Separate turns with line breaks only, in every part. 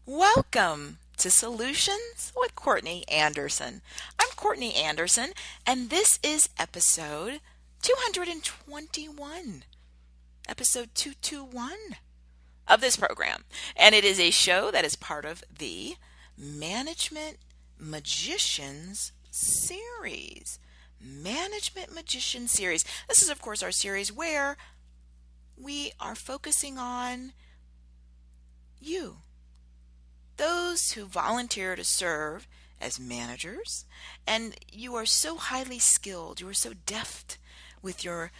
Welcome to Solutions with Courtney Anderson. I'm Courtney Anderson, and this is episode 221, episode 221 of this program. And it is a show that is part of the Management Magicians series. Management Magician series. This is, of course, our series where we are focusing on you, those who volunteer to serve as managers, and you are so highly skilled, you are so deft with your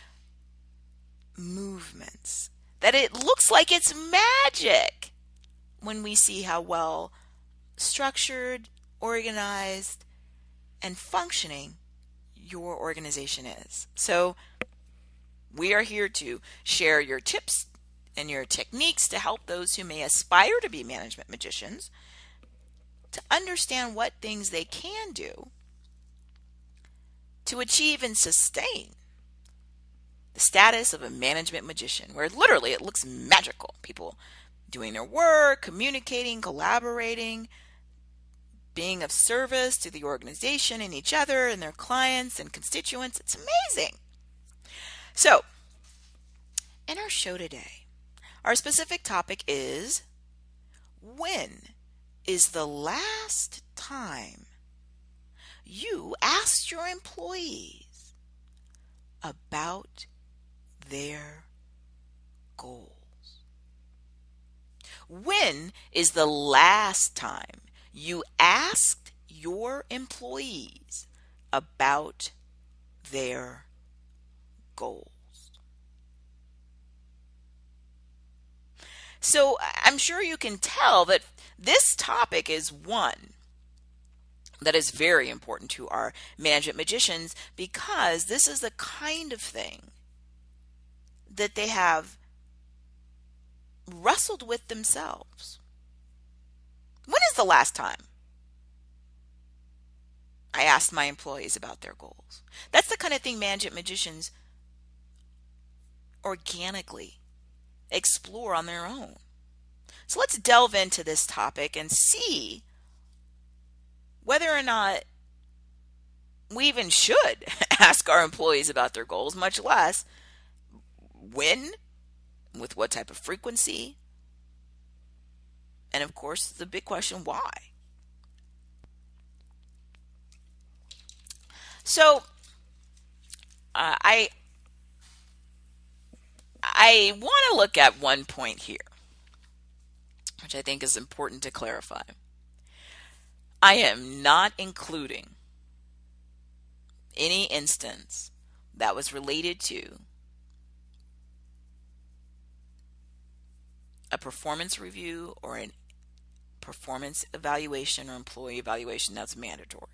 movements that it looks like it's magic when we see how well structured, organized, and functioning your organization is. So we are here to share your tips and your techniques to help those who may aspire to be management magicians to understand what things they can do to achieve and sustain the status of a management magician, where literally it looks magical. People doing their work, communicating, collaborating, being of service to the organization and each other and their clients and constituents. It's amazing. So, in our show today, our specific topic is, when is the last time you asked your employees about their goals? When is the last time you asked your employees about their goals? So I'm sure you can tell that this topic is one that is very important to our management magicians, because this is the kind of thing that they have wrestled with themselves. When is the last time I asked my employees about their goals? That's the kind of thing management magicians organically explore on their own. So let's delve into this topic and see whether or not we even should ask our employees about their goals, much less when, with what type of frequency, and of course the big question, why? So I want to look at one point here, which I think is important to clarify. I am not including any instance that was related to a performance review or a performance evaluation or employee evaluation that's mandatory.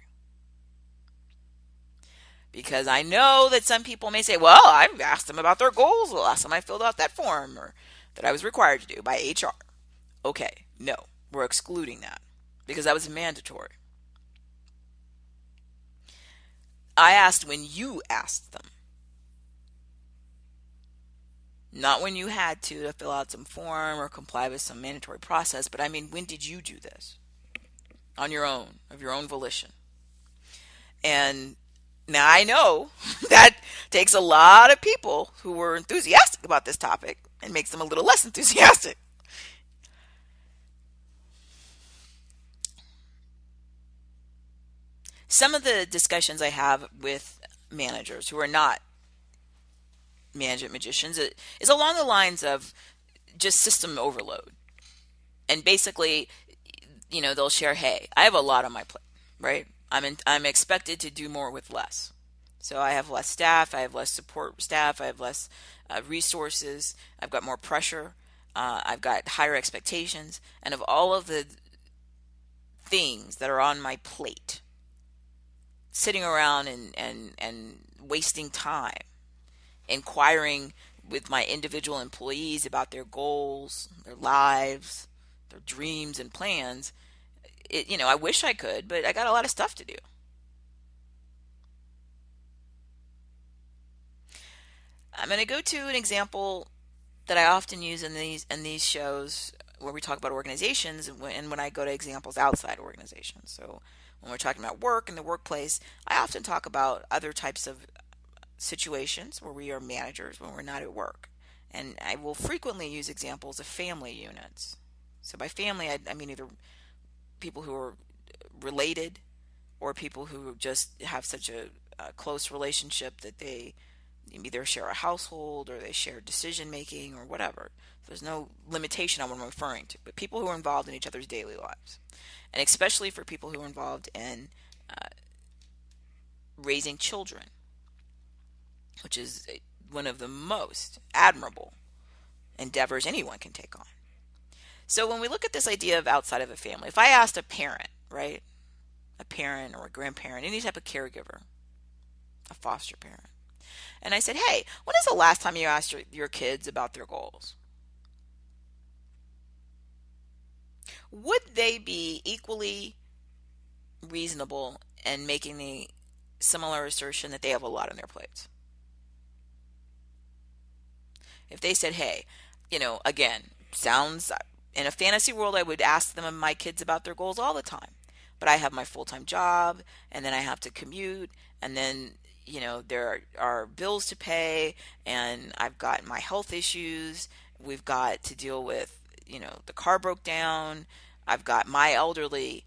Because I know that some people may say, well, I've asked them about their goals the last time I filled out that form, or that I was required to do by HR. Okay, no, we're excluding that because that was mandatory. I asked when you asked them, not when you had to fill out some form or comply with some mandatory process, but I mean, when did you do this on your own, of your own volition? And now I know that takes a lot of people who were enthusiastic about this topic and makes them a little less enthusiastic. Some of the discussions I have with managers who are not management magicians is along the lines of just system overload. And basically, they'll share, hey, I have a lot on my plate, right? I'm expected to do more with less. So I have less staff, I have less support staff, I have less resources, I've got more pressure, I've got higher expectations, and of all of the things that are on my plate, sitting around and wasting time inquiring with my individual employees about their goals, their lives, their dreams and plans, I wish I could, but I got a lot of stuff to do. I'm going to go to an example that I often use in these shows where we talk about organizations, and when I go to examples outside organizations. So when we're talking about work in the workplace, I often talk about other types of situations where we are managers when we're not at work. And I will frequently use examples of family units. So by family, I mean either people who are related or people who just have such a close relationship that they either share a household or they share decision making or whatever. There's no limitation on what I'm referring to, but people who are involved in each other's daily lives. And especially for people who are involved in raising children, which is one of the most admirable endeavors anyone can take on. So when we look at this idea of outside of a family, if I asked a parent, right, a parent or a grandparent, any type of caregiver, a foster parent, and I said, hey, when is the last time you asked your kids about their goals? Would they be equally reasonable in making the similar assertion that they have a lot on their plates? If they said, hey, again, sounds, in a fantasy world, I would ask them and my kids about their goals all the time. But I have my full-time job, and then I have to commute, and then, there are bills to pay, and I've got my health issues. We've got to deal with, the car broke down. I've got my elderly,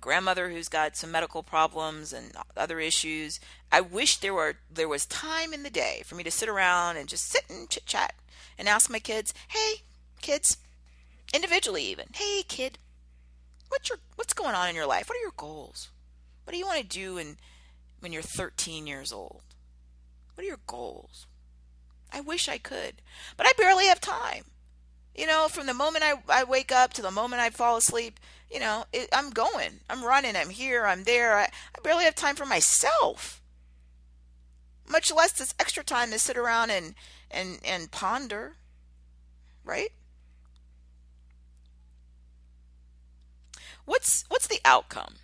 grandmother who's got some medical problems and other issues. I wish there was time in the day for me to sit around and just sit and chit chat and ask my kids, hey, kids, individually even, hey, kid, what's going on in your life? What are your goals? What do you want to do when you're 13 years old? What are your goals? I wish I could, but I barely have time. From the moment I wake up to the moment I fall asleep, I'm going, I'm running, I'm here, I'm there. I barely have time for myself, much less this extra time to sit around and ponder, right? What's the outcome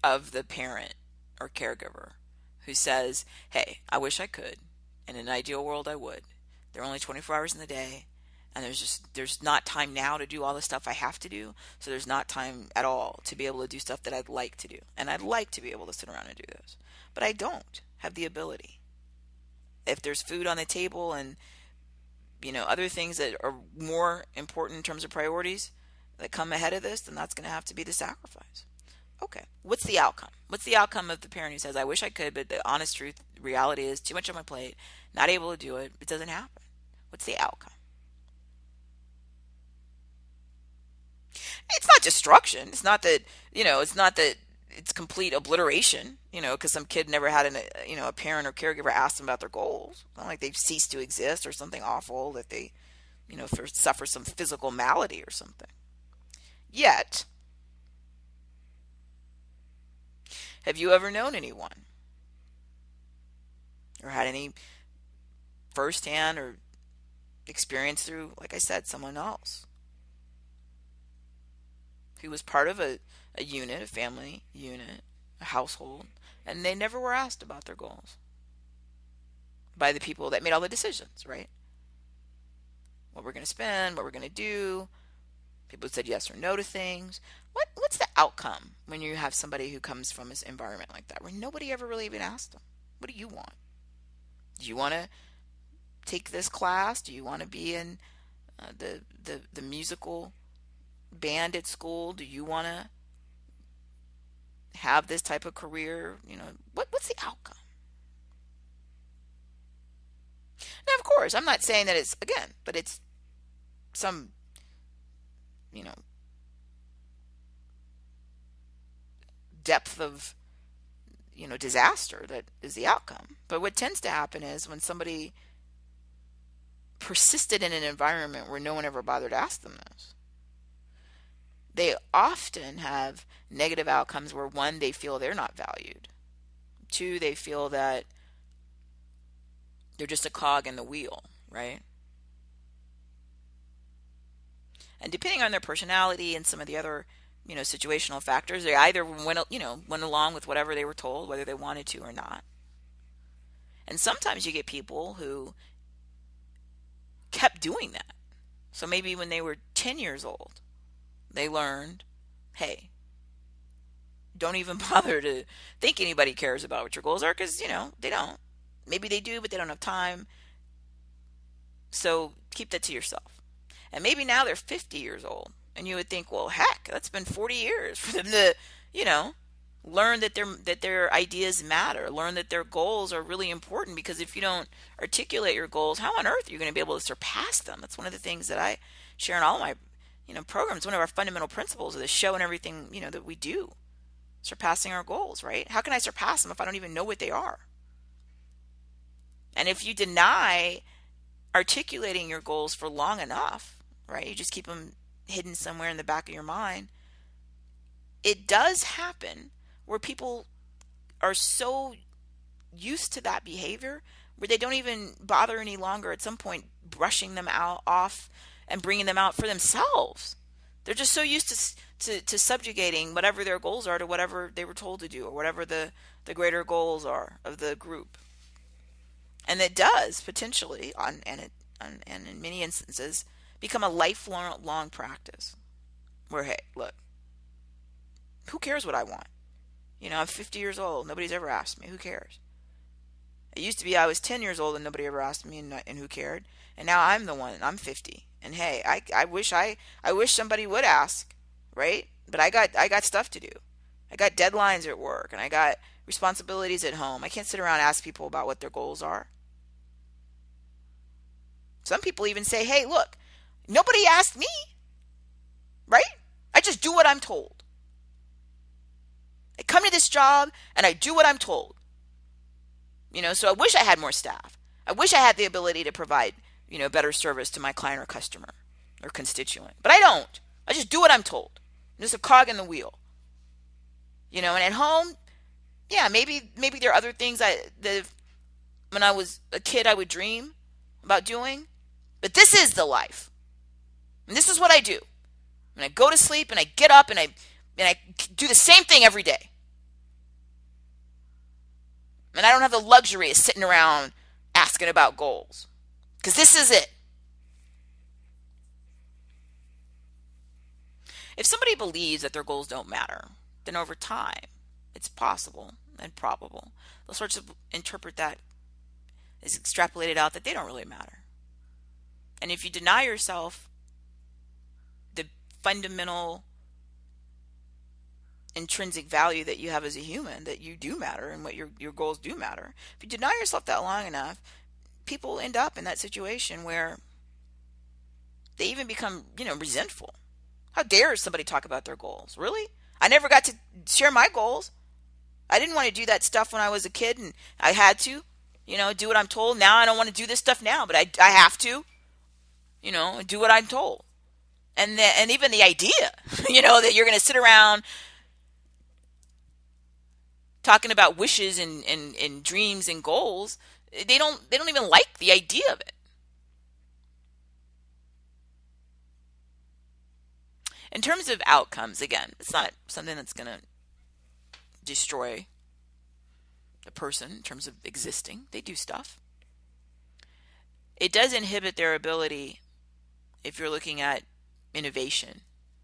of the parent or caregiver who says, hey, I wish I could. In an ideal world, I would. There are only 24 hours in the day, and there's not time now to do all the stuff I have to do, so there's not time at all to be able to do stuff that I'd like to do. And I'd like to be able to sit around and do this, but I don't have the ability. If there's food on the table and other things that are more important in terms of priorities that come ahead of this, then that's going to have to be the sacrifice. Okay, what's the outcome? What's the outcome of the parent who says, I wish I could, but the honest truth, reality is too much on my plate, not able to do it, it doesn't happen. What's the outcome? It's not destruction. It's not that, it's complete obliteration, because some kid never had a parent or caregiver ask them about their goals. It's not like they've ceased to exist or something awful that they, suffer some physical malady or something. Yet, have you ever known anyone or had any firsthand or experience through, like I said, someone else who was part of a unit, a family unit, a household, and they never were asked about their goals by the people that made all the decisions, right? What we're going to spend, what we're going to do. People said yes or no to things. What's the outcome when you have somebody who comes from this environment like that, where nobody ever really even asked them, what do you want? Do you want to take this class? Do you want to be in the musical band at school? Do you want to have this type of career? What's the outcome? Now, of course, I'm not saying that it's, again, but it's some, depth of, disaster that is the outcome. But what tends to happen is when somebody persisted in an environment where no one ever bothered to ask them this, they often have negative outcomes where, one, they feel they're not valued. Two, they feel that they're just a cog in the wheel, right? And depending on their personality and some of the other, situational factors, they either went along with whatever they were told, whether they wanted to or not. And sometimes you get people who kept doing that. So maybe when they were 10 years old, they learned, hey, don't even bother to think anybody cares about what your goals are, because, they don't. Maybe they do, but they don't have time. So keep that to yourself. And maybe now they're 50 years old, and you would think, well, heck, that's been 40 years for them to, learn that their ideas matter, learn that their goals are really important, because if you don't articulate your goals, how on earth are you going to be able to surpass them? That's one of the things that I share in all my, programs. One of our fundamental principles of the show and everything, that we do. Surpassing our goals, right? How can I surpass them if I don't even know what they are? And if you deny articulating your goals for long enough, right? You just keep them hidden somewhere in the back of your mind. It does happen where people are so used to that behavior where they don't even bother any longer, at some point brushing them off and bringing them out for themselves. They're just so used to subjugating whatever their goals are to whatever they were told to do, or whatever the greater goals are of the group. And it does potentially, and in many instances, become a lifelong practice where, hey, look, who cares what I want? I'm 50 years old. Nobody's ever asked me. Who cares? It used to be I was 10 years old and nobody ever asked me, and who cared? And now I'm the one. I'm 50. And hey, I wish somebody would ask, right? But I got stuff to do. I got deadlines at work, and I got responsibilities at home. I can't sit around and ask people about what their goals are. Some people even say, hey, look, nobody asked me, right? I just do what I'm told. I come to this job and I do what I'm told. So I wish I had more staff. I wish I had the ability to provide, better service to my client or customer or constituent. But I don't. I just do what I'm told. I'm just a cog in the wheel. And at home, yeah, maybe there are other things that when I was a kid I would dream about doing. But this is the life. And this is what I do. And I go to sleep and I get up and I do the same thing every day. And I don't have the luxury of sitting around asking about goals. Because this is it. If somebody believes that their goals don't matter, then over time, it's possible and probable they'll start to interpret that as extrapolated out that they don't really matter. And if you deny yourself the fundamental intrinsic value that you have as a human, that you do matter and what your goals do matter, if you deny yourself that long enough, people end up in that situation where they even become, resentful. How dare somebody talk about their goals? Really? I never got to share my goals. I didn't want to do that stuff when I was a kid, and I had to, do what I'm told. Now I don't want to do this stuff now, but I have to, do what I'm told. And even the idea, that you're going to sit around talking about wishes and dreams and goals, they don't even like the idea of it. In terms of outcomes, again, it's not something that's going to destroy the person in terms of existing. They do stuff. It does inhibit their ability, if you're looking at innovation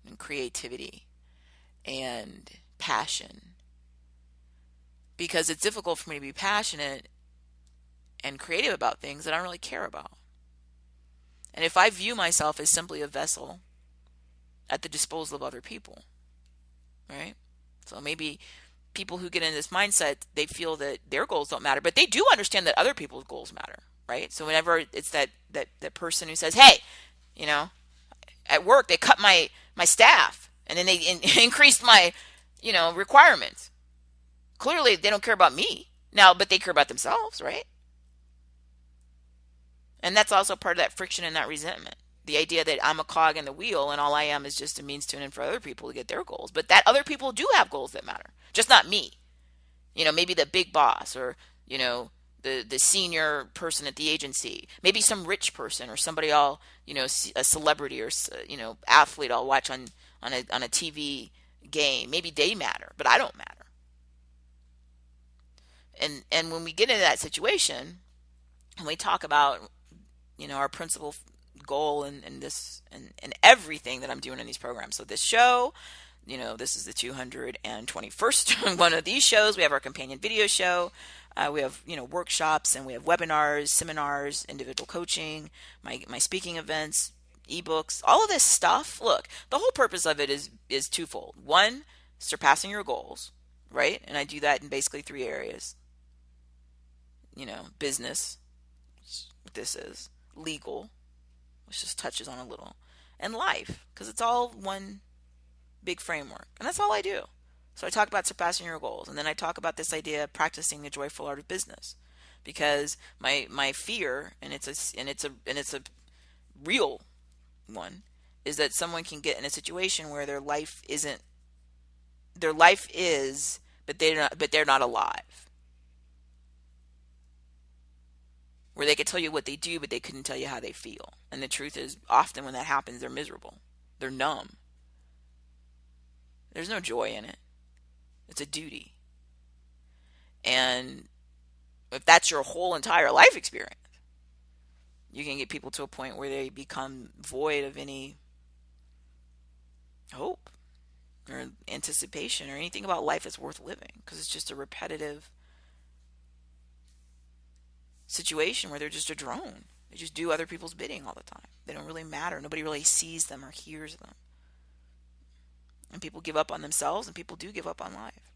and creativity and passion, because it's difficult for me to be passionate and creative about things that I don't really care about. And if I view myself as simply a vessel at the disposal of other people, right? So maybe people who get in this mindset, they feel that their goals don't matter, but they do understand that other people's goals matter, right? So whenever it's that person who says, hey, at work they cut my staff and then they increased my, requirements. Clearly they don't care about me now, but they care about themselves, right? And that's also part of that friction and that resentment. The idea that I'm a cog in the wheel and all I am is just a means to an end for other people to get their goals. But that other people do have goals that matter, just not me. Maybe the big boss, or, the senior person at the agency. Maybe some rich person or somebody a celebrity or, athlete I'll watch on a TV game. Maybe they matter, but I don't matter. And when we get into that situation, and we talk about, our principle goal in this and everything that I'm doing in these programs. So this show, this is the 221st one of these shows. We have our companion video show. We have, workshops, and we have webinars, seminars, individual coaching, my speaking events, ebooks, all of this stuff. Look, the whole purpose of it is twofold. One, surpassing your goals, right? And I do that in basically 3 areas. Business, what this is, legal, which just touches on a little, and life, because it's all one big framework. And that's all I do. So I talk about surpassing your goals, and then I talk about this idea of practicing the joyful art of business, because my fear, and it's a real one, is that someone can get in a situation where their life is, but they're not alive. Where they could tell you what they do, but they couldn't tell you how they feel. And the truth is, often when that happens, they're miserable. They're numb. There's no joy in it. It's a duty. And if that's your whole entire life experience, you can get people to a point where they become void of any hope or anticipation or anything about life that's worth living, because it's just a repetitive situation where they're just a drone. They just do other people's bidding all the time. They don't really matter. Nobody really sees them or hears them. And people give up on themselves, and people do give up on life.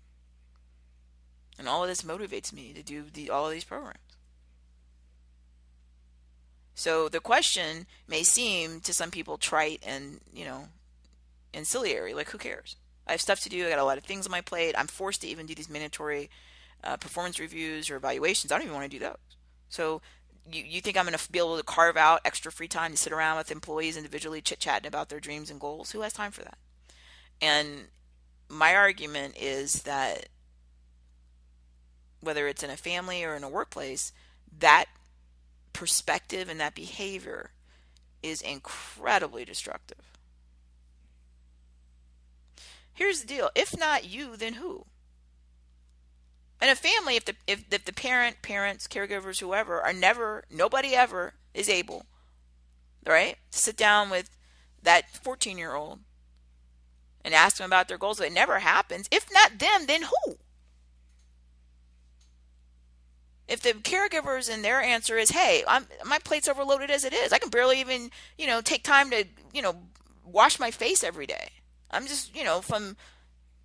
And all of this motivates me to do all of these programs. So the question may seem to some people trite and, ancillary, like who cares? I have stuff to do. I got a lot of things on my plate. I'm forced to even do these mandatory performance reviews or evaluations. I don't even want to do those. So you think I'm going to be able to carve out extra free time to sit around with employees individually chit-chatting about their dreams and goals? Who has time for that? And my argument is that whether it's in a family or in a workplace, that perspective and that behavior is incredibly destructive. Here's the deal. If not you, then who? In a family, if the parents, caregivers, whoever nobody ever is able, right, to sit down with that 14-year-old and ask them about their goals, it never happens. If not them, then who? If the caregivers and their answer is, hey, my plate's overloaded as it is. I can barely even, take time to, wash my face every day. I'm just, from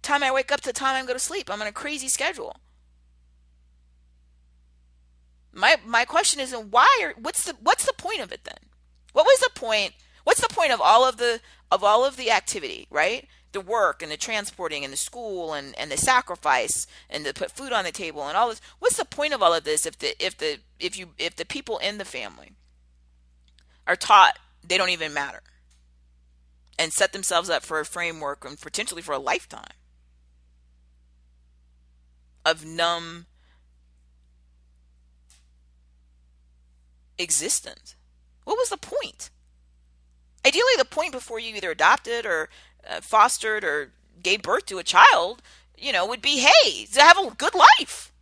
time I wake up to the time I go to sleep, I'm on a crazy schedule. My question is, what's the point of it then? What was the point? What's the point of all of the activity, right? The work and the transporting and the school and the sacrifice and to put food on the table and all this. What's the point of all of this if the people in the family are taught they don't even matter and set themselves up for a framework and potentially for a lifetime of numb existence? What was the point? Ideally, the point before you either adopted or fostered or gave birth to a child, would be, hey, to have a good life.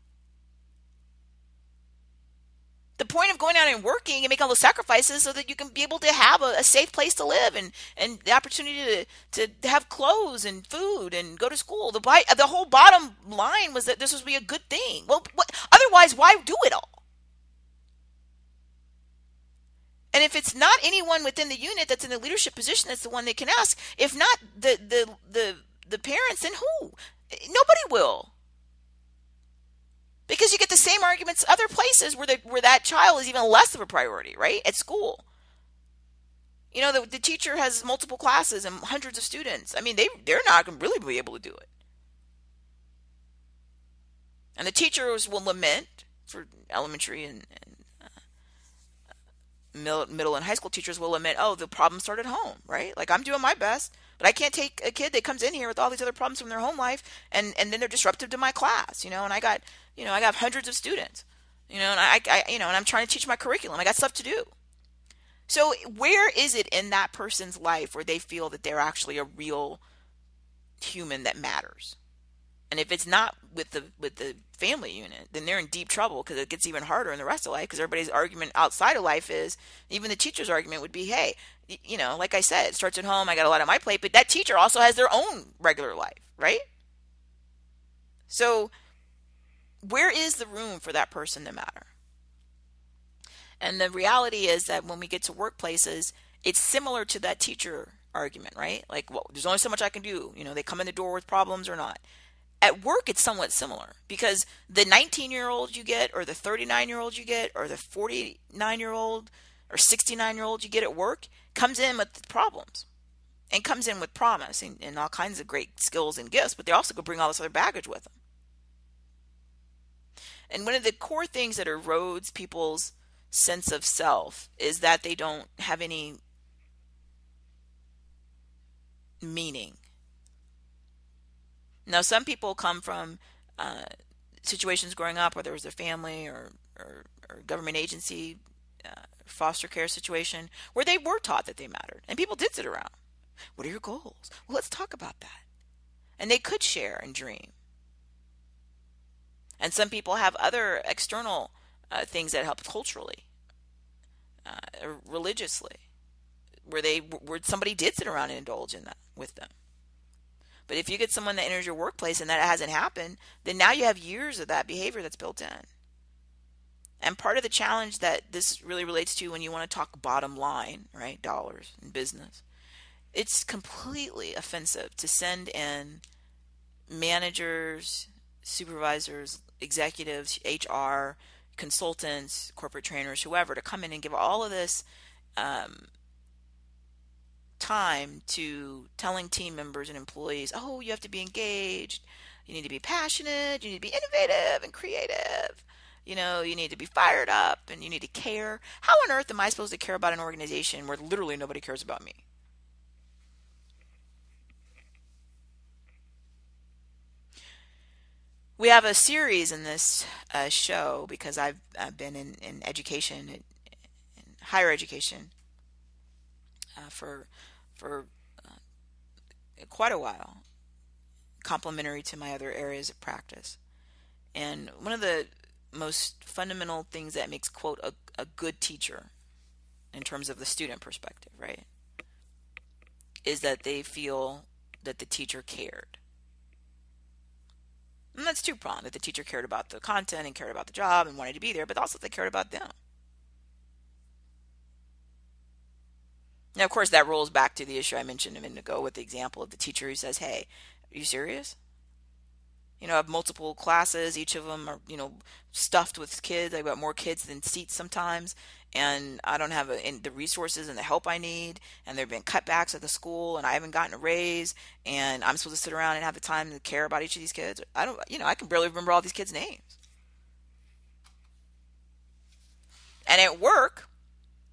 The point of going out and working and making all those sacrifices so that you can be able to have a safe place to live and the opportunity to have clothes and food and go to school. The whole bottom line was that this was be a good thing. Well, otherwise, why do it all? And if it's not anyone within the unit that's in the leadership position, that's the one they can ask. If not the parents, then who? Nobody will. Because you get the same arguments other places where that child is even less of a priority, right? At school. The teacher has multiple classes and hundreds of students. I mean, they're not going to really be able to do it. And the teachers will lament for elementary and middle and high school teachers will admit, oh, the problem started at home, right? Like, I'm doing my best, but I can't take a kid that comes in here with all these other problems from their home life and then they're disruptive to my class, and I got hundreds of students, and and I'm trying to teach my curriculum. I got stuff to do. So where is it in that person's life where they feel that they're actually a real human that matters? And if it's not with the family unit, then they're in deep trouble, because it gets even harder in the rest of life, because everybody's argument outside of life is, even the teacher's argument would be, hey, like I said, it starts at home, I got a lot on my plate, but that teacher also has their own regular life, right? So where is the room for that person to matter? And the reality is that when we get to workplaces, it's similar to that teacher argument, right? Like, well, there's only so much I can do. They come in the door with problems or not. At work, it's somewhat similar, because the 19-year-old you get, or the 39-year-old you get, or the 49-year-old or 69-year-old you get at work comes in with problems and comes in with promise and all kinds of great skills and gifts, but they also go bring all this other baggage with them. And one of the core things that erodes people's sense of self is that they don't have any meaning. Now, some people come from situations growing up where there was a family or government agency, foster care situation, where they were taught that they mattered. And people did sit around. What are your goals? Well, let's talk about that. And they could share and dream. And some people have other external things that help culturally, or religiously, where somebody did sit around and indulge in that with them. But if you get someone that enters your workplace and that hasn't happened, then now you have years of that behavior that's built in. And part of the challenge that this really relates to when you want to talk bottom line, right, dollars in business, it's completely offensive to send in managers, supervisors, executives, HR, consultants, corporate trainers, whoever, to come in and give all of this time to telling team members and employees, oh, you have to be engaged, you need to be passionate, you need to be innovative and creative, you need to be fired up, and you need to care. How on earth am I supposed to care about an organization where literally nobody cares about me? We have a series in this show, because I've been in education, in higher education, for quite a while, complementary to my other areas of practice. And one of the most fundamental things that makes, quote, a good teacher in terms of the student perspective, right, is that they feel that the teacher cared. And that's two-pronged, that the teacher cared about the content and cared about the job and wanted to be there, but also they cared about them. Now, of course, that rolls back to the issue I mentioned a minute ago with the example of the teacher who says, hey, are you serious? I have multiple classes. Each of them are, stuffed with kids. I've got more kids than seats sometimes. And I don't have the resources and the help I need. And there have been cutbacks at the school, and I haven't gotten a raise. And I'm supposed to sit around and have the time to care about each of these kids. I can barely remember all these kids' names. And at work,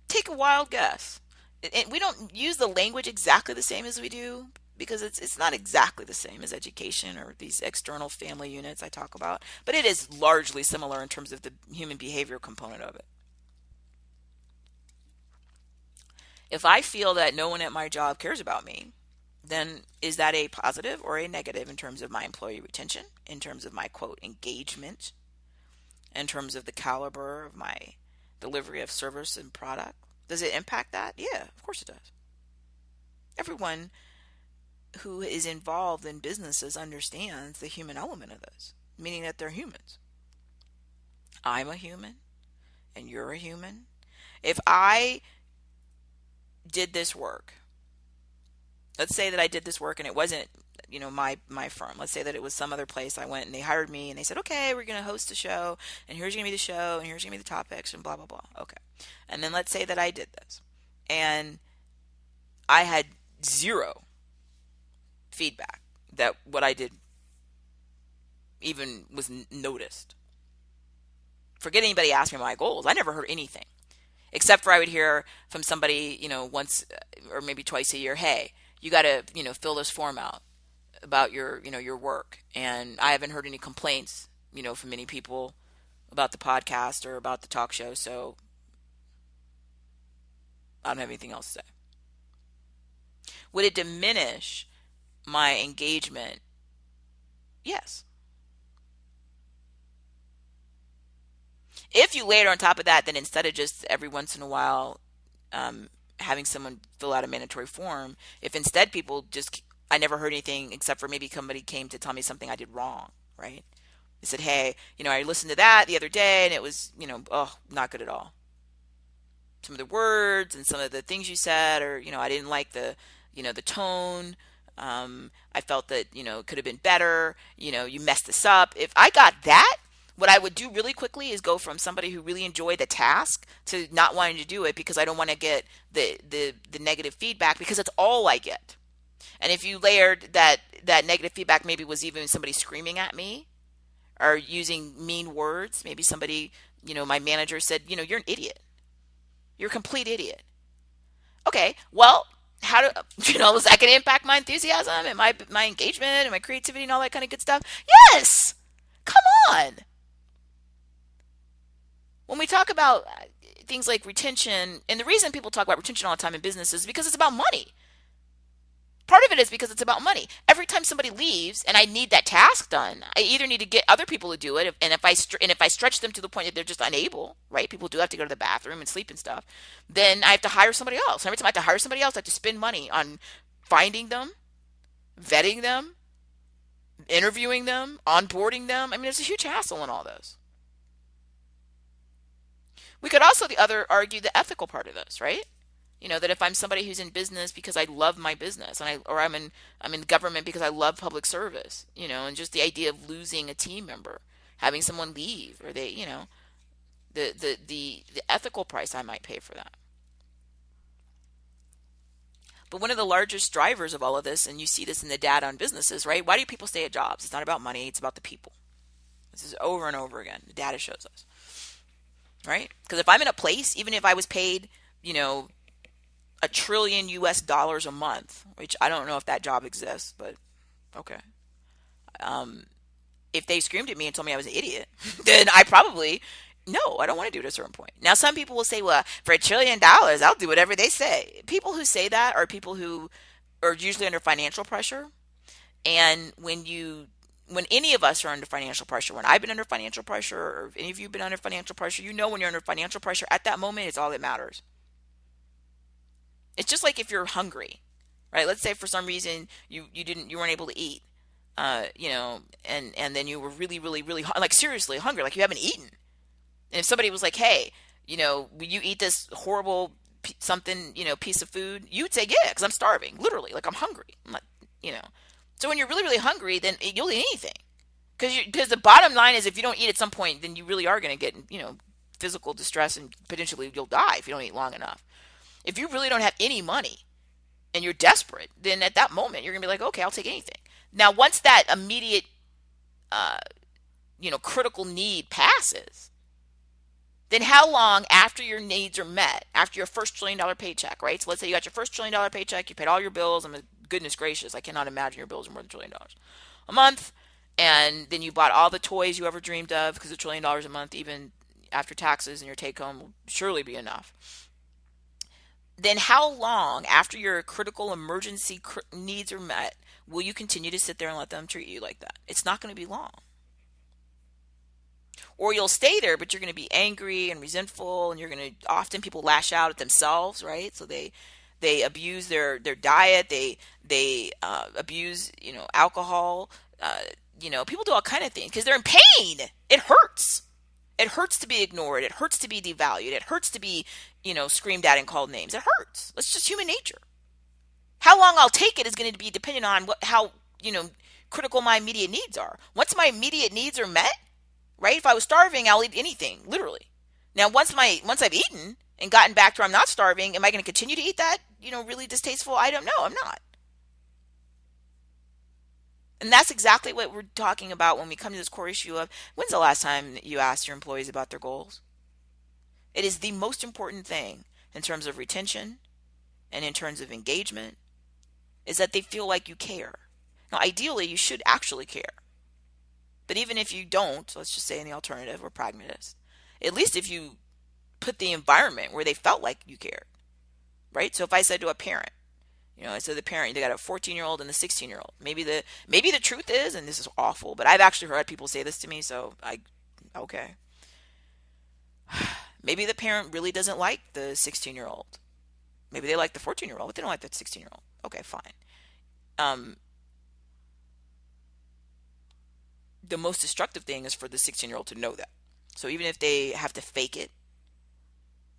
take a wild guess. We don't use the language exactly the same as we do, because it's not exactly the same as education or these external family units I talk about, but it is largely similar in terms of the human behavior component of it. If I feel that no one at my job cares about me, then is that a positive or a negative in terms of my employee retention, in terms of my, quote, engagement, in terms of the caliber of my delivery of service and product? Does it impact that? Yeah, of course it does. Everyone who is involved in businesses understands the human element of this, meaning that they're humans. I'm a human, and you're a human. If I did this work, let's say that I did this work and it wasn't, my firm. Let's say that it was some other place. I went and they hired me and they said, okay, we're going to host a show, and here's going to be the show, and here's going to be the topics, and blah, blah, blah. Okay. And then let's say that I did this and I had zero feedback that what I did even was noticed. Forget anybody asking me my goals. I never heard anything, except for I would hear from somebody, once or maybe twice a year, hey, you got to, fill this form out about your, your work. And I haven't heard any complaints, from many people about the podcast or about the talk show. So I don't have anything else to say. Would it diminish my engagement? Yes. If you layer it on top of that, then instead of just every once in a while having someone fill out a mandatory form, if instead people just, I never heard anything except for maybe somebody came to tell me something I did wrong, right? They said, hey, I listened to that the other day and it was, oh, not good at all. Some of the words and some of the things you said, or, I didn't like the tone. I felt that, it could have been better. You messed this up. If I got that, what I would do really quickly is go from somebody who really enjoyed the task to not wanting to do it because I don't want to get the negative feedback, because that's all I get. And if you layered that negative feedback, maybe was even somebody screaming at me or using mean words. Maybe somebody, my manager said, you're an idiot. You're a complete idiot. Okay, well, how do is that going to impact my enthusiasm and my engagement and my creativity and all that kind of good stuff? Yes. Come on. When we talk about things like retention, and the reason people talk about retention all the time in business is because it's about money. Part of it is because it's about money. Every time somebody leaves and I need that task done, I either need to get other people to do it, and if I stretch them to the point that they're just unable, right? People do have to go to the bathroom and sleep and stuff. Then I have to hire somebody else. Every time I have to hire somebody else, I have to spend money on finding them, vetting them, interviewing them, onboarding them. I mean, there's a huge hassle in all those. We could also argue the ethical part of this, right? That if I'm somebody who's in business because I love my business, or I'm in government because I love public service, and just the idea of losing a team member, having someone leave, or they, the ethical price I might pay for that. But one of the largest drivers of all of this, and you see this in the data on businesses, right? Why do people stay at jobs? It's not about money, it's about the people. This is over and over again. The data shows us, right? Because if I'm in a place, even if I was paid, $1 trillion US a month, which I don't know if that job exists, but okay. If they screamed at me and told me I was an idiot, then I probably, no, I don't want to do it at a certain point. Now, some people will say, well, for $1 trillion, I'll do whatever they say. People who say that are people who are usually under financial pressure. And when any of us are under financial pressure, when I've been under financial pressure, or if any of you have been under financial pressure, when you're under financial pressure, at that moment, it's all that matters. It's just like if you're hungry, right? Let's say for some reason you weren't able to eat, and then you were really, really, really, like seriously hungry, like you haven't eaten. And if somebody was like, hey, will you eat this horrible piece of food? You'd say, yeah, because I'm starving, literally, like I'm hungry. I'm not, So when you're really, really hungry, then you'll eat anything. Because the bottom line is if you don't eat at some point, then you really are going to get, physical distress, and potentially you'll die if you don't eat long enough. If you really don't have any money and you're desperate, then at that moment you're going to be like, okay, I'll take anything. Now, once that immediate, critical need passes, then how long after your needs are met, after your first $1 trillion paycheck, right? So let's say you got your first $1 trillion paycheck, you paid all your bills. Goodness gracious, I cannot imagine your bills are more than $1 trillion a month. And then you bought all the toys you ever dreamed of, because $1 trillion a month, even after taxes and your take home, will surely be enough. Then how long after your critical emergency needs are met will you continue to sit there and let them treat you like that? It's not going to be long. Or you'll stay there, but you're going to be angry and resentful, and often people lash out at themselves, right? So they abuse their diet, they abuse, alcohol, people do all kind of things because they're in pain. It hurts. It hurts to be ignored. It hurts to be devalued. It hurts to be, screamed at and called names. It hurts. That's just human nature. How long I'll take it is going to be dependent on how critical my immediate needs are. Once my immediate needs are met, right? If I was starving, I'll eat anything, literally. Now, once I've eaten and gotten back to where I'm not starving, am I going to continue to eat that, really distasteful item? No, I'm not. And that's exactly what we're talking about when we come to this core issue of when's the last time that you asked your employees about their goals? It is the most important thing in terms of retention and in terms of engagement, is that they feel like you care. Now, ideally, you should actually care. But even if you don't, let's just say in the alternative or pragmatist, at least if you put the environment where they felt like you cared, right? So if I said to a parent, I said the parent, they got a 14-year-old and a 16-year-old. Maybe the truth is, and this is awful, but I've actually heard people say this to me, so okay. Maybe the parent really doesn't like the 16-year-old. Maybe they like the 14-year-old, but they don't like the 16-year-old. Okay, fine. Um, the most destructive thing is for the 16-year-old to know that. So even if they have to fake it,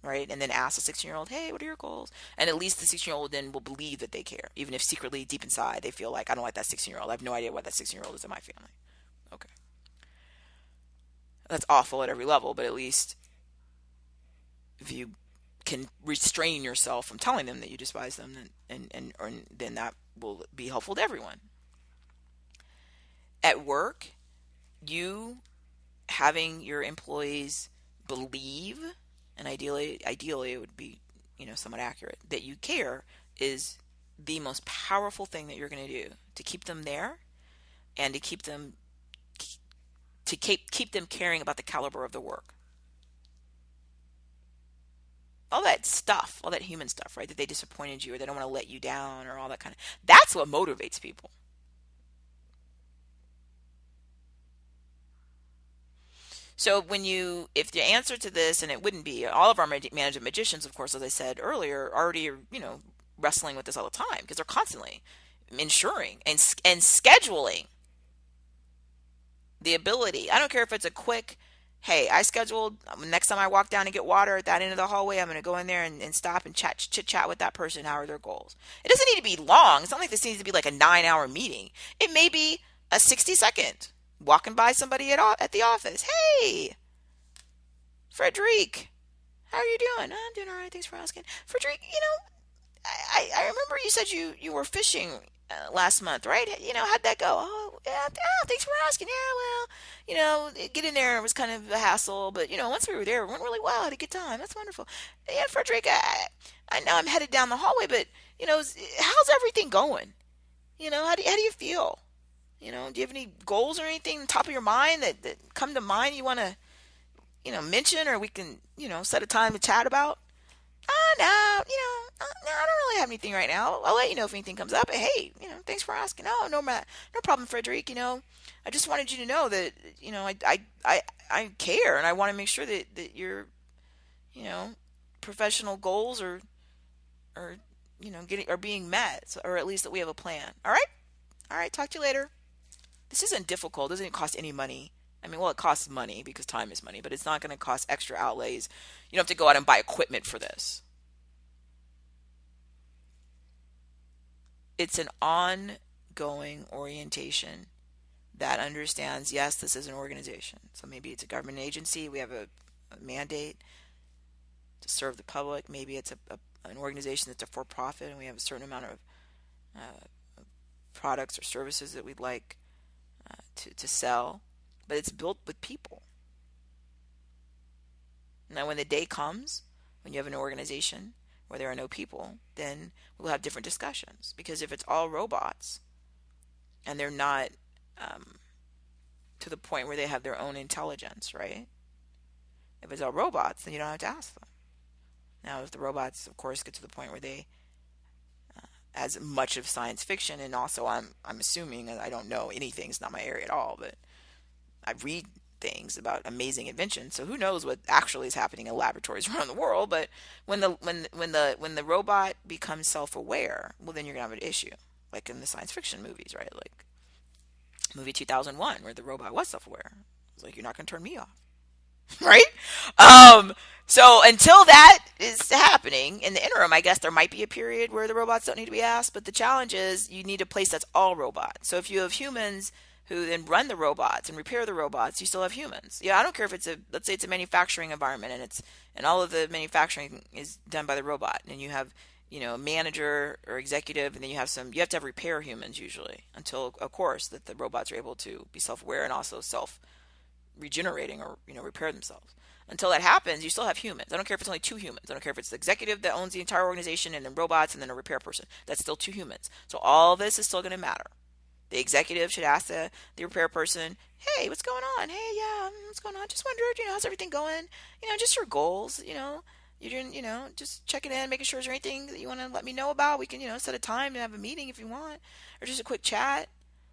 right, and then ask the 16-year-old, hey, what are your goals? And at least the 16-year-old then will believe that they care, even if secretly deep inside they feel like, I don't like that 16-year-old. I have no idea why that 16-year-old is in my family. Okay. That's awful at every level, but at least if you can restrain yourself from telling them that you despise them, then that will be helpful to everyone. At work, you having your employees believe, and ideally it would be, somewhat accurate, that you care is the most powerful thing that you're going to do to keep them there and to keep them caring about the caliber of the work. All that stuff, all that human stuff, right? That they disappointed you or they don't want to let you down or all that kind of, that's what motivates people. So if the answer to this, and it wouldn't be, all of our management magicians, of course, as I said earlier, already are, wrestling with this all the time because they're constantly ensuring and scheduling the ability. I don't care if it's a quick, hey, I scheduled, next time I walk down and get water at that end of the hallway, I'm going to go in there and stop and chit chat with that person. How are their goals? It doesn't need to be long. It's not like this needs to be like a 9-hour meeting. It may be a 60-second walking by somebody at the office. Hey, Frederic, how are you doing? I'm doing all right. Thanks for asking. Frederic, I remember you said you were fishing last month, right? How'd that go? Oh, yeah, thanks for asking. Yeah, well, getting there was kind of a hassle, but, once we were there, it went really well. I had a good time. That's wonderful. Yeah, Frederic, I know I'm headed down the hallway, but, how's everything going? How do you feel? Do you have any goals or anything on top of your mind that come to mind you want to, mention, or we can, set a time to chat about? No, no, I don't really have anything right now. I'll let you know if anything comes up. But hey, thanks for asking. Oh, no, no problem, Frederic. I just wanted you to know that, I care, and I want to make sure that your, professional goals are, are being met, or at least that we have a plan. All right? All right, talk to you later. This isn't difficult. It doesn't cost any money. I mean, well, it costs money because time is money, but it's not going to cost extra outlays. You don't have to go out and buy equipment for this. It's an ongoing orientation that understands, yes, this is an organization. So maybe it's a government agency. We have a mandate to serve the public. Maybe it's an organization that's a for-profit, and we have a certain amount of products or services that we'd like to sell. But it's built with people. Now, when the day comes, when you have an organization where there are no people, then we'll have different discussions. Because if it's all robots and they're not to the point where they have their own intelligence, right? If it's all robots, then you don't have to ask them. Now, if the robots, of course, get to the point where they, as much of science fiction, and also I'm assuming, I don't know anything, it's not my area at all, but I read things about amazing inventions, so who knows what actually is happening in laboratories around the world. But when the robot becomes self-aware, well, then you're gonna have an issue, like in the science fiction movies, right? Like movie 2001, where the robot was self-aware. It's like, you're not gonna turn me off, right? So until that is happening, in the interim, I guess there might be a period where the robots don't need to be asked. But the challenge is you need a place that's all robots. So if you have humans who then run the robots and repair the robots, you still have humans. Yeah, I don't care if let's say it's a manufacturing environment, and all of the manufacturing is done by the robot, and you have, a manager or executive, and then you have to have repair humans usually, until, of course, that the robots are able to be self-aware and also self-regenerating, or, repair themselves. Until that happens, you still have humans. I don't care if it's only 2 humans. I don't care if it's the executive that owns the entire organization, and then robots, and then a repair person. That's still 2 humans. So all this is still going to matter. The executive should ask the repair person, hey, what's going on? Hey, yeah, what's going on? Just wondered, how's everything going? Just your goals, you're doing, just checking in, making sure there's anything that you want to let me know about. We can, set a time to have a meeting if you want, or just a quick chat,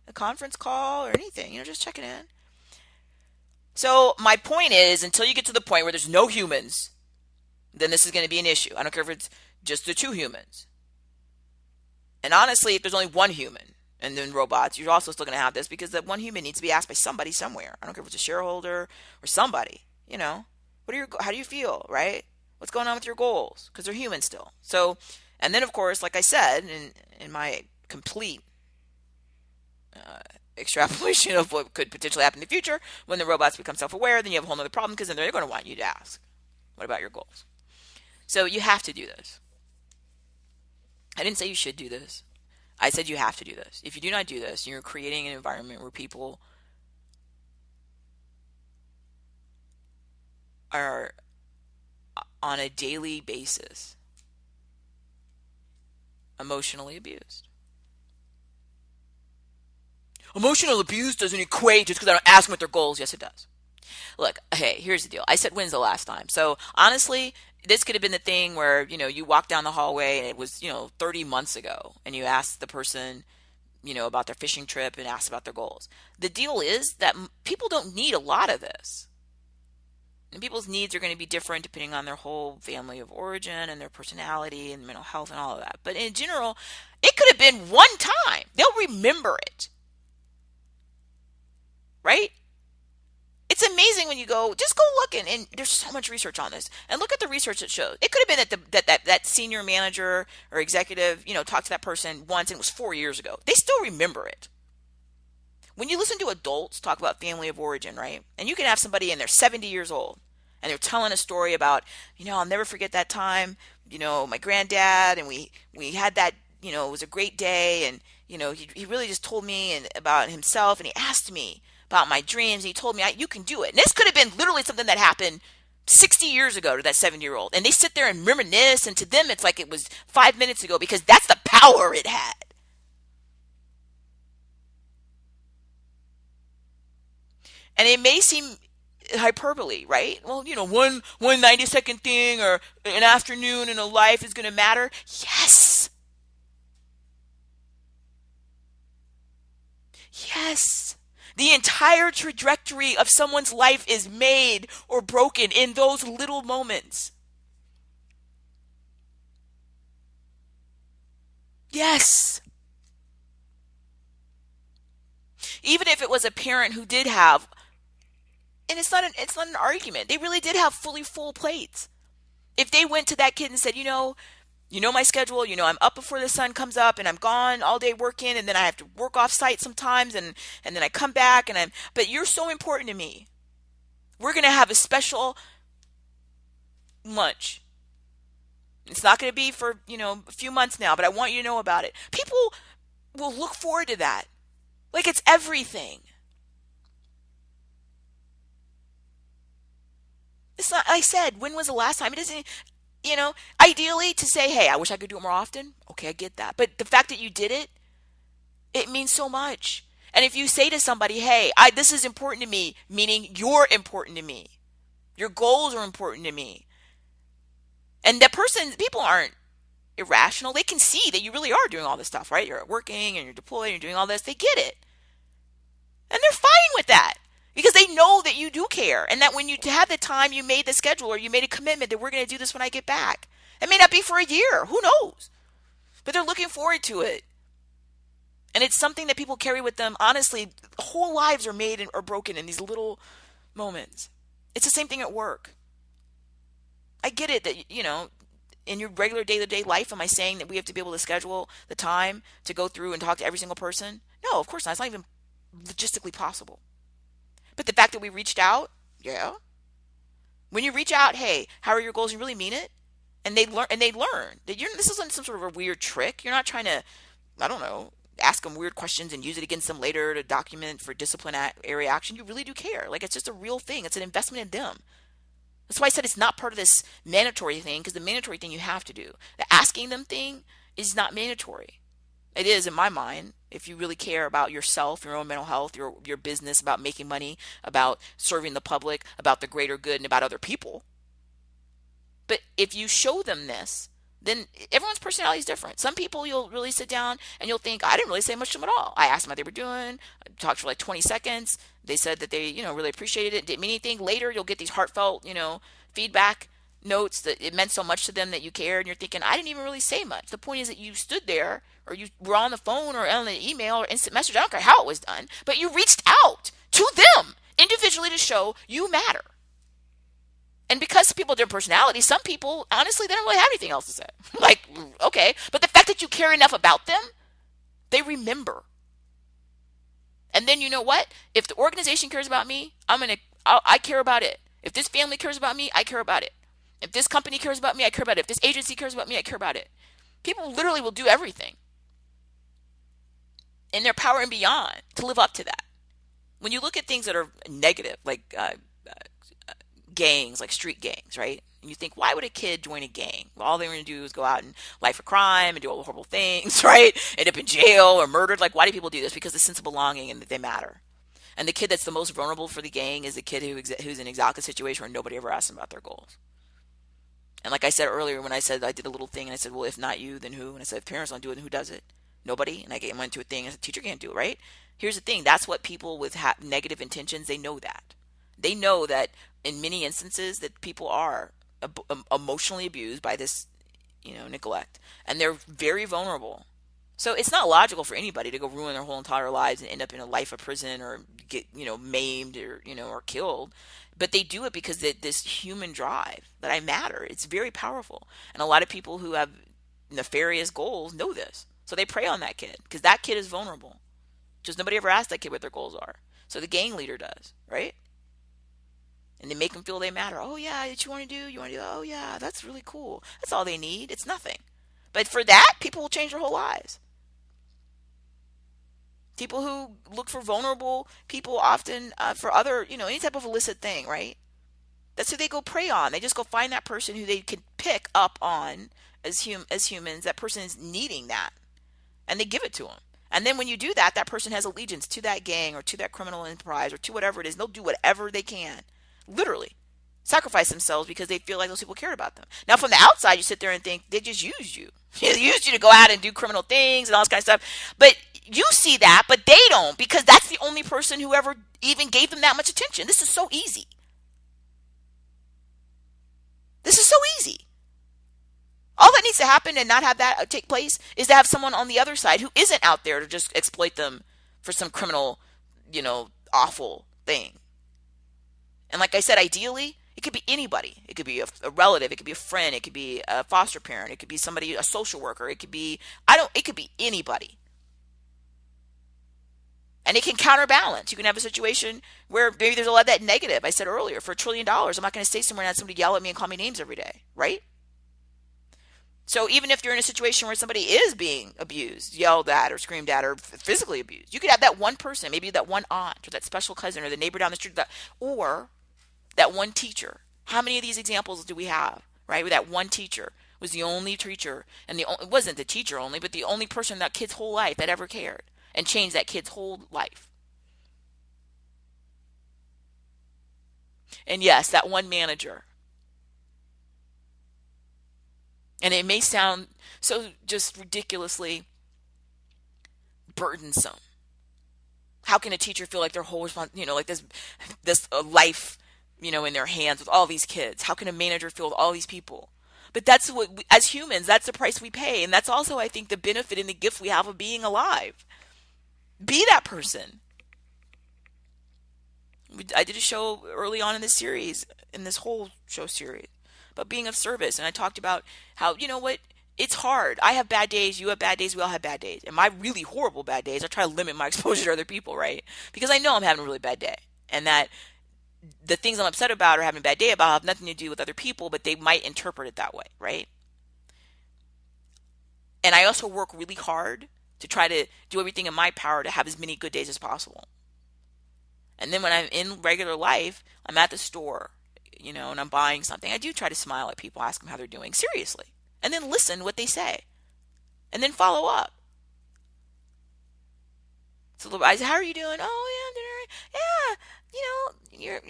a conference call, or anything, just checking in. So my point is, until you get to the point where there's no humans, then this is going to be an issue. I don't care if it's just the two humans. And honestly, if there's only one human and then robots, you're also still going to have this because that one human needs to be asked by somebody somewhere. I don't care if it's a shareholder or somebody. How do you feel, right? What's going on with your goals? Because they're human still. So, and then of course, like I said, in my complete extrapolation of what could potentially happen in the future, when the robots become self-aware, then you have a whole other problem because then they're going to want you to ask, what about your goals? So you have to do this. I didn't say you should do this. I said you have to do this. If you do not do this, you're creating an environment where people are on a daily basis emotionally abused. Emotional abuse doesn't equate just because I don't ask them what their goals. Yes, it does. Look, hey, here's the deal. I said when's the last time? So honestly, this could have been the thing where, you walk down the hallway and it was, 30 months ago and you asked the person, about their fishing trip and asked about their goals. The deal is that people don't need a lot of this. And people's needs are going to be different depending on their whole family of origin and their personality and mental health and all of that. But in general, it could have been one time. They'll remember it. Right? It's amazing when you just go look and there's so much research on this. And look at the research that shows. It could have been that senior manager or executive, talked to that person once and it was 4 years ago. They still remember it. When you listen to adults talk about family of origin, right? And you can have somebody and they're 70 years old and they're telling a story about, I'll never forget that time, my granddad and we had that, it was a great day and, he really just told me about himself and he asked me about my dreams. And he told me, you can do it. And this could have been literally something that happened 60 years ago to that 70-year-old. And they sit there and reminisce. And to them, it's like it was 5 minutes ago because that's the power it had. And it may seem hyperbole, right? Well, one 90-second thing or an afternoon in a life is going to matter. Yes. Yes. The entire trajectory of someone's life is made or broken in those little moments. Yes. Even if it was a parent who did have, and it's not an argument. They really did have fully full plates. If they went to that kid and said, my schedule, I'm up before the sun comes up and I'm gone all day working and then I have to work off site sometimes and then I come back but you're so important to me. We're going to have a special lunch. It's not going to be for, a few months now, but I want you to know about it. People will look forward to that. Like it's everything. It's not, I said, when was the last time? It isn't, ideally to say, hey, I wish I could do it more often. Okay, I get that. But the fact that you did it, it means so much. And if you say to somebody, hey, this is important to me, meaning you're important to me. Your goals are important to me. And people aren't irrational. They can see that you really are doing all this stuff, right? You're working and you're deployed and you're doing all this. They get it. And they're fine with that. Because they know that you do care and that when you have the time, you made the schedule or you made a commitment that we're going to do this when I get back. It may not be for a year. Who knows? But they're looking forward to it. And it's something that people carry with them. Honestly, whole lives are made or broken in these little moments. It's the same thing at work. I get it that, in your regular day-to-day life, am I saying that we have to be able to schedule the time to go through and talk to every single person? No, of course not. It's not even logistically possible. But the fact that we reached out, yeah. When you reach out, hey, how are your goals? You really mean it, and they learn. That this isn't some sort of a weird trick. You're not trying to, I don't know, ask them weird questions and use it against them later to document for disciplinary action. You really do care. Like it's just a real thing. It's an investment in them. That's why I said it's not part of this mandatory thing because the mandatory thing you have to do. The asking them thing is not mandatory. It is in my mind. If you really care about yourself, your own mental health, your business, about making money, about serving the public, about the greater good, and about other people. But if you show them this, then everyone's personality is different. Some people you'll really sit down and you'll think, I didn't really say much to them at all. I asked them how they were doing. I talked for like 20 seconds. They said that they, really appreciated it. Didn't mean anything. Later, you'll get these heartfelt, feedback notes that it meant so much to them that you cared. And you're thinking, I didn't even really say much. The point is that you stood there or you were on the phone or on the email or instant message. I don't care how it was done, but you reached out to them individually to show you matter. And because people have different personalities, some people, honestly, they don't really have anything else to say. Like, okay. But the fact that you care enough about them, they remember. And then you know what? If the organization cares about me, I care about it. If this family cares about me, I care about it. If this company cares about me, I care about it. If this agency cares about me, I care about it. People literally will do everything in their power and beyond to live up to that. When you look at things that are negative, like gangs, like street gangs, right? And you think, why would a kid join a gang? Well, all they're going to do is go out and life a crime and do all the horrible things, right? End up in jail or murdered. Like, why do people do this? Because the sense of belonging and that they matter. And the kid that's the most vulnerable for the gang is the kid who's in exactly a situation where nobody ever asked them about their goals. And like I said earlier, when I said I did a little thing and I said, well, if not you, then who? And I said, if parents don't do it, then who does it? Nobody. And I went into a thing and I said, teacher can't do it, right? Here's the thing. That's what people with negative intentions, they know that. They know that in many instances that people are emotionally abused by this, neglect. And they're very vulnerable. So it's not logical for anybody to go ruin their whole entire lives and end up in a life of prison or get, maimed or, or killed. But they do it because this human drive that I matter. It's very powerful. And a lot of people who have nefarious goals know this. So they prey on that kid because that kid is vulnerable. Just nobody ever asked that kid what their goals are. So the gang leader does, right? And they make them feel they matter. Oh, yeah, what you want to do? You want to do? Oh, yeah, that's really cool. That's all they need. It's nothing. But for that, people will change their whole lives. People who look for vulnerable people often for other, any type of illicit thing, right? That's who they go prey on. They just go find that person who they can pick up on as humans. That person is needing that. And they give it to them. And then when you do that, that person has allegiance to that gang or to that criminal enterprise or to whatever it is. They'll do whatever they can. Literally. Sacrifice themselves because they feel like those people cared about them. Now, from the outside, you sit there and think they just used you. They used you to go out and do criminal things and all this kind of stuff. But you see that, but they don't because that's the only person who ever even gave them that much attention. This is so easy. This is so easy. All that needs to happen and not have that take place is to have someone on the other side who isn't out there to just exploit them for some criminal, awful thing. And like I said, ideally, it could be anybody. It could be a relative. It could be a friend. It could be a foster parent. It could be somebody, a social worker. It could be, it could be anybody. And it can counterbalance. You can have a situation where maybe there's a lot of that negative. I said earlier, for $1 trillion, I'm not going to stay somewhere and have somebody yell at me and call me names every day, right? So even if you're in a situation where somebody is being abused, yelled at or screamed at or physically abused, you could have that one person, maybe that one aunt or that special cousin or the neighbor down the street, or that one teacher. How many of these examples do we have, right? Where that one teacher was the only teacher, and it wasn't the teacher only, but the only person in that kid's whole life that ever cared and changed that kid's whole life. And yes, that one manager. And it may sound so just ridiculously burdensome. How can a teacher feel like their whole like this life, in their hands with all these kids? How can a manager feel with all these people? But that's what, as humans, that's the price we pay. And that's also, I think, the benefit and the gift we have of being alive. Be that person. I did a show early on in this series, in this whole show series, about being of service. And I talked about how, it's hard. I have bad days. You have bad days. We all have bad days. And my really horrible bad days, I try to limit my exposure to other people, right? Because I know I'm having a really bad day. And that the things I'm upset about or having a bad day about have nothing to do with other people, but they might interpret it that way, right? And I also work really hard to try to do everything in my power to have as many good days as possible. And then when I'm in regular life, I'm at the store, and I'm buying something. I do try to smile at people, ask them how they're doing, seriously. And then listen what they say. And then follow up. So I say, how are you doing? Oh, yeah, I'm doing all right. Yeah, you're,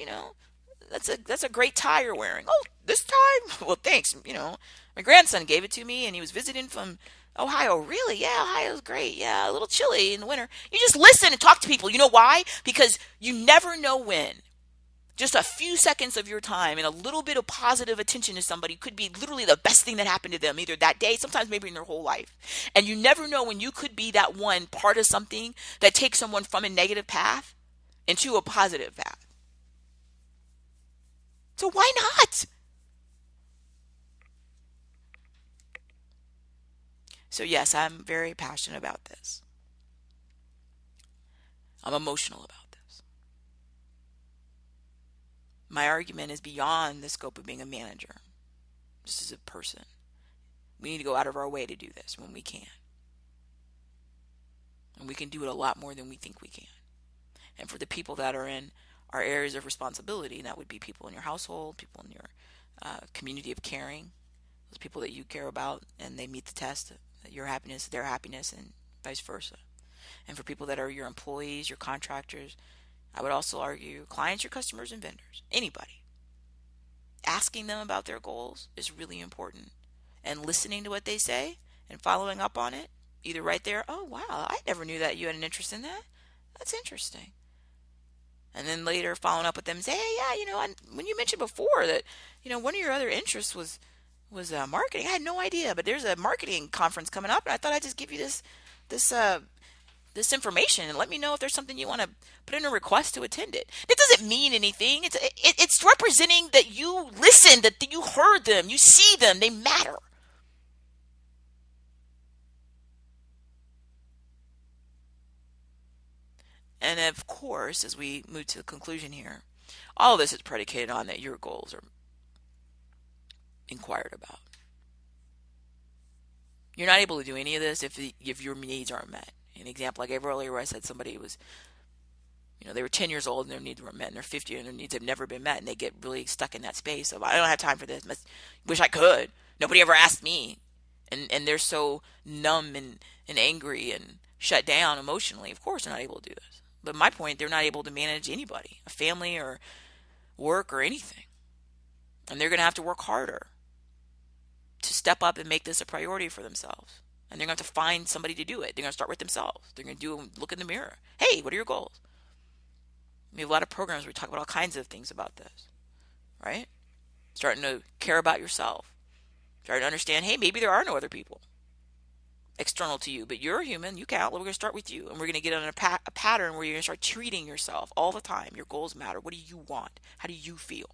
that's a great tie you're wearing. Oh, this tie? Well, thanks. My grandson gave it to me, and he was visiting from Ohio. Really? Yeah, Ohio's great. Yeah, a little chilly in the winter. You just listen and talk to people. You know why? Because you never know when. Just a few seconds of your time and a little bit of positive attention to somebody could be literally the best thing that happened to them, either that day, sometimes maybe in their whole life. And you never know when you could be that one part of something that takes someone from a negative path into a positive path. So why not? So yes, I'm very passionate about this. I'm emotional about this. My argument is beyond the scope of being a manager. Just as a person. We need to go out of our way to do this when we can. And we can do it a lot more than we think we can. And for the people that are in our areas of responsibility, and that would be people in your household, people in your community of caring, those people that you care about, and they meet the test, your happiness, their happiness, and vice versa. And for people that are your employees, your contractors, I would also argue clients, your customers, and vendors, anybody. Asking them about their goals is really important. And listening to what they say and following up on it, either right there, oh wow, I never knew that you had an interest in that. That's interesting. And then later following up with them and say, hey, yeah, when you mentioned before that, one of your other interests was marketing. I had no idea, but there's a marketing conference coming up, and I thought I'd just give you this information and let me know if there's something you want to put in a request to attend it. It doesn't mean anything. It's representing that you listened, that you heard them, you see them, they matter. And of course, as we move to the conclusion here, all of this is predicated on that your goals are inquired about. You're not able to do any of this if your needs aren't met. An example I gave earlier where I said somebody was, they were 10 years old and their needs weren't met, and they're 50 and their needs have never been met, and they get really stuck in that space of, I don't have time for this. Wish I could. Nobody ever asked me. And they're so numb and angry and shut down emotionally. Of course they're not able to do this. But my point, they're not able to manage anybody, a family or work or anything. And they're going to have to work harder to step up and make this a priority for themselves. And they're going to have to find somebody to do it. They're going to start with themselves. They're going to look in the mirror. Hey, what are your goals? We have a lot of programs where we talk about all kinds of things about this, right? Starting to care about yourself. Starting to understand, hey, maybe there are no other people external to you, but you're a human, you count. We're going to start with you, and we're going to get on a pattern where you're going to start treating yourself all the time. Your goals matter. What do you want? How do you feel?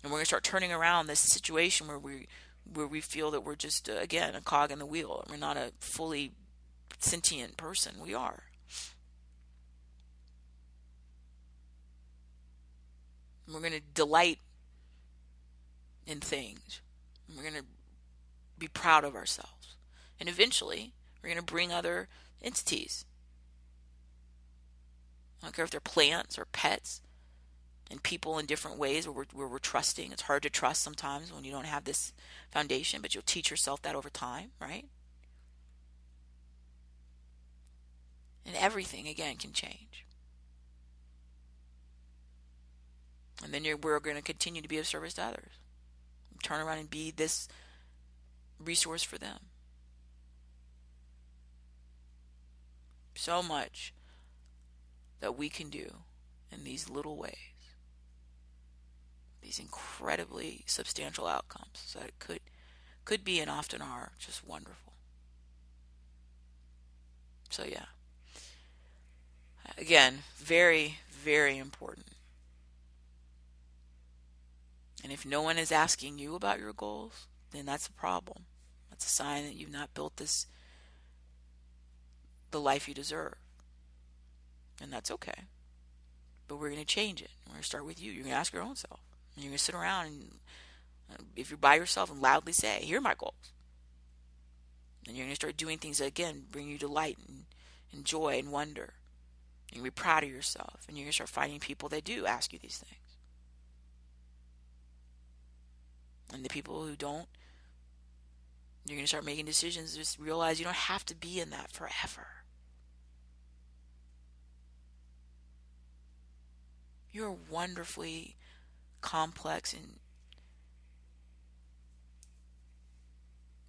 And we're going to start turning around this situation where we feel that we're just, again, a cog in the wheel. We're not a fully sentient person. We are. And we're going to delight in things. And we're going to be proud of ourselves. And eventually, we're going to bring other entities. I don't care if they're plants or pets and people in different ways where we're trusting. It's hard to trust sometimes when you don't have this foundation, but you'll teach yourself that over time, right? And everything, again, can change. And then we're going to continue to be of service to others. Turn around and be this resource for them. So much that we can do in these little ways. These incredibly substantial outcomes. So it could be and often are just wonderful. So yeah. Again, very, very important. And if no one is asking you about your goals, then that's a problem. That's a sign that you've not built the life you deserve. And that's okay. But we're going to change it. We're going to start with you. You're going to ask your own self. And you're going to sit around and, if you're by yourself, and loudly say, here are my goals. And you're going to start doing things that, again, bring you delight and joy and wonder. You're going to be proud of yourself. And you're going to start finding people that do ask you these things. And the people who don't, you're going to start making decisions. Just realize you don't have to be in that forever. You're a wonderfully complex and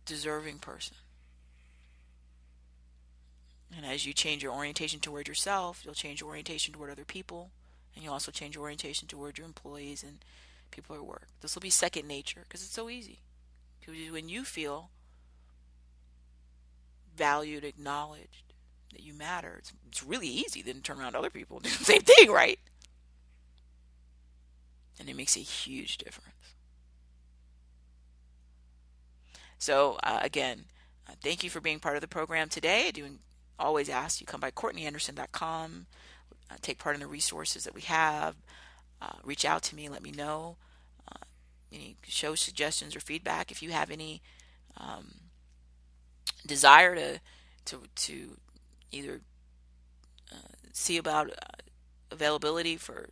deserving person. And as you change your orientation toward yourself, you'll change your orientation toward other people, and you'll also change your orientation toward your employees and people at work. This will be second nature because it's so easy. Because when you feel valued, acknowledged, that you matter, it's really easy then to turn around to other people and do the same thing, right? And it makes a huge difference. So again, thank you for being part of the program today. I do always ask you come by CourtneyAnderson.com, take part in the resources that we have, reach out to me, let me know any show suggestions or feedback. If you have any desire to either see about availability for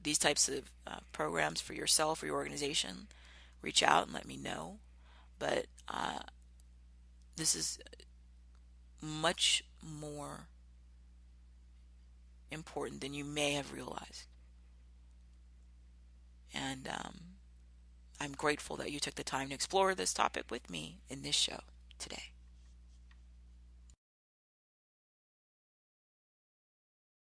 these types of programs for yourself or your organization, reach out and let me know. But this is much more important than you may have realized. And I'm grateful that you took the time to explore this topic with me in this show today.